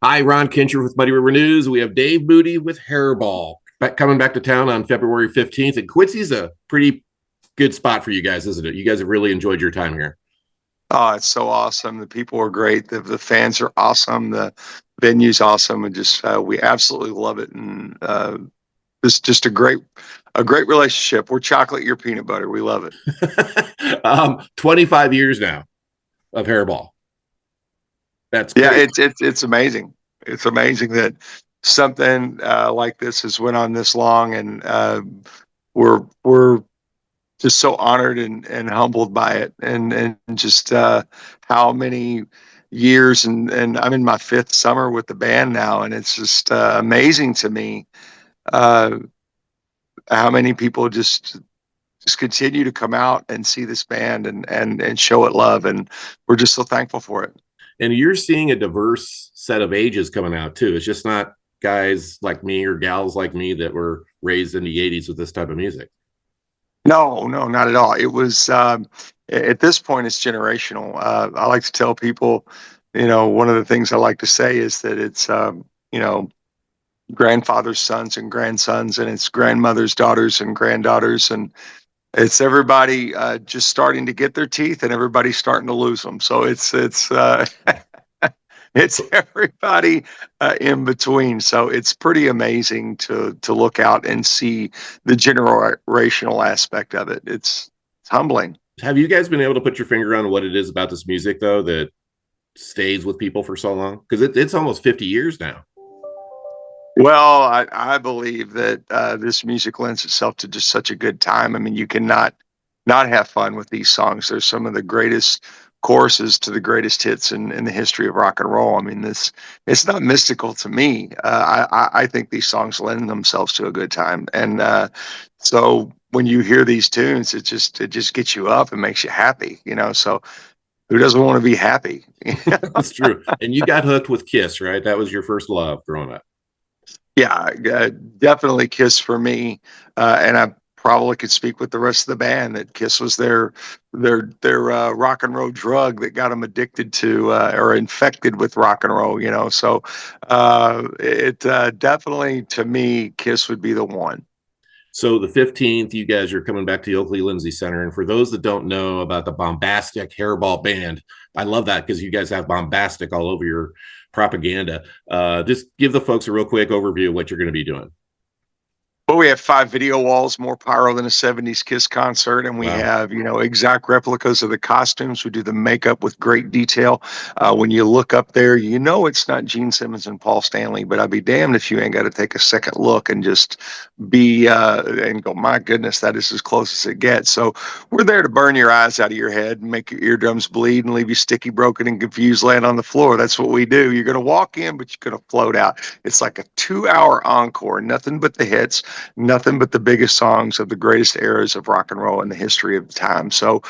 Hi, Ron Kincher with Muddy River News. We have Dave Moody with Hairball coming back to town on February 15th. And Quincy's a pretty good spot for you guys, isn't it? You guys have really enjoyed your time here. Oh, it's so awesome. The people are great. The fans are awesome. The venue's awesome, and just we absolutely love it. And it's just a great relationship. We're chocolate, you're peanut butter. We love it. 25 years now of Hairball. That's Yeah, great. it's amazing. It's amazing that something like this has went on this long, and we're just so honored and humbled by it, and just how many years, and I'm in my fifth summer with the band now, and it's just amazing to me uh, how many people just continue to come out and see this band and show it love, and we're just so thankful for it. And you're seeing a diverse set of ages coming out too. It's just not guys like me or gals like me that were raised in the 80s with this type of music. No, no, not at all. It was at this point it's generational. I like to tell people, one of the things I like to say is that it's grandfather's sons and grandsons, and it's grandmother's daughters and granddaughters, and it's everybody just starting to get their teeth, and everybody starting to lose them. So it's it's everybody in between. So it's pretty amazing to look out and see the generational aspect of it. It's humbling. Have you guys been able to put your finger on what it is about this music though that stays with people for so long? Because it's almost 50 years now. Well, I believe that this music lends itself to just such a good time. I mean, you cannot not have fun with these songs. They're some of the greatest choruses to the greatest hits in the history of rock and roll. I mean, this it's not mystical to me. I think these songs lend themselves to a good time, and so when you hear these tunes, it just gets you up and makes you happy. So who doesn't want to be happy? That's true. And you got hooked with Kiss, right? That was your first love growing up. Yeah, definitely Kiss for me, and I probably could speak with the rest of the band that Kiss was their rock and roll drug that got them addicted to or infected with rock and roll. So it definitely to me Kiss would be the one. So the 15th, you guys are coming back to the Oakley Lindsay Center. And for those that don't know about the bombastic hairball band, I love that because you guys have bombastic all over your propaganda. Just give the folks a real quick overview of what you're going to be doing. Well, we have 5 video walls, more pyro than a 70s Kiss concert, and we Wow. have, exact replicas of the costumes. We do the makeup with great detail. When you look up there, it's not Gene Simmons and Paul Stanley, but I'd be damned if you ain't got to take a second look and just be and go, my goodness, that is as close as it gets. So we're there to burn your eyes out of your head and make your eardrums bleed and leave you sticky, broken, and confused, laying on the floor. That's what we do. You're going to walk in, but you're going to float out. It's like a 2-hour encore, nothing but the hits, nothing but the biggest songs of the greatest eras of rock and roll in the history of time. So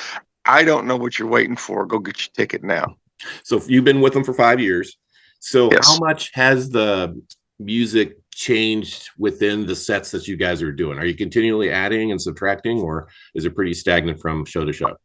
I don't know what you're waiting for. Go get your ticket now. So you've been with them for 5 years. So how Yes. much has the music changed within the sets that you guys are doing? Are you continually adding and subtracting, or is it pretty stagnant from show to show?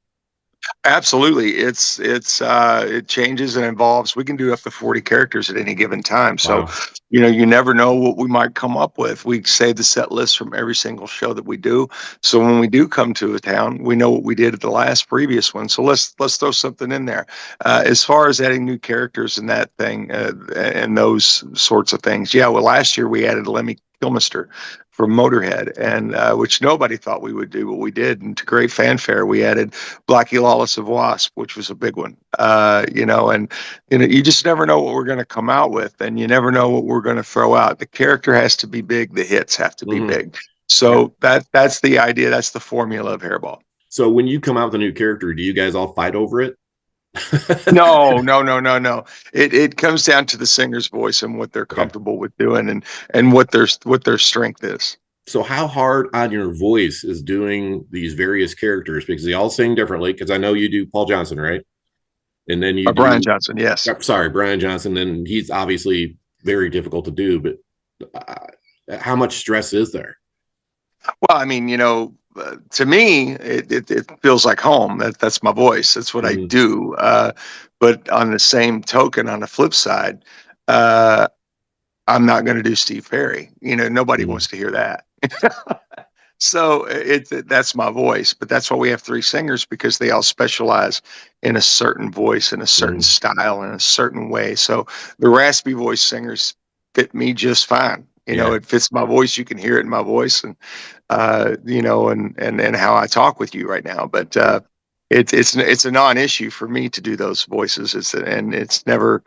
Absolutely. It changes and evolves. We can do up to 40 characters at any given time. So, Wow. you never know what we might come up with. We save the set list from every single show that we do. So when we do come to a town, we know what we did at the last previous one. So let's throw something in there. As far as adding new characters and that thing and those sorts of things. Yeah, well, last year we added Lemmy Kilmister from Motorhead, and which nobody thought we would do, but we did. And to great fanfare, we added Blackie Lawless of Wasp, which was a big one. And you just never know what we're going to come out with, and you never know what we're going to throw out. The character has to be big, the hits have to be Mm-hmm. big. So that's the idea. That's the formula of Hairball. So when you come out with a new character, do you guys all fight over it? No, no, no, no, no. It comes down to the singer's voice and what they're Okay. comfortable with doing, and what their strength is. So how hard on your voice is doing these various characters because they all sing differently? Because I know you do Paul Johnson, right? And then you Brian do, Johnson, yes. sorry, Brian Johnson. And he's obviously very difficult to do. But how much stress is there? Well, I mean, to me, it feels like home. That's my voice. That's what I Mm-hmm. do. But on the same token, on the flip side, uh, I'm not going to do Steve Perry. Nobody Mm, wants to hear that. So that's my voice, but that's why we have three singers, because they all specialize in a certain voice, in a certain mm, style, in a certain way. So the raspy voice singers fit me just fine. yeah. It fits my voice. You can hear it in my voice, and and how I talk with you right now. But it's a non-issue for me to do those voices. And it's never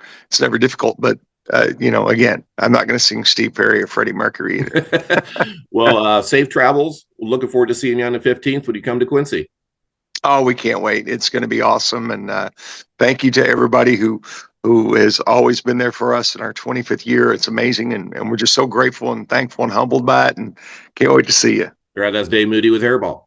difficult. But again, I'm not going to sing Steve Perry or Freddie Mercury either. Well, safe travels. Looking forward to seeing you on the 15th when you come to Quincy. Oh, we can't wait. It's going to be awesome. And thank you to everybody who has always been there for us in our 25th year. It's amazing. And we're just so grateful and thankful and humbled by it. And can't wait to see you. All right, that's Dave Moody with Hairball.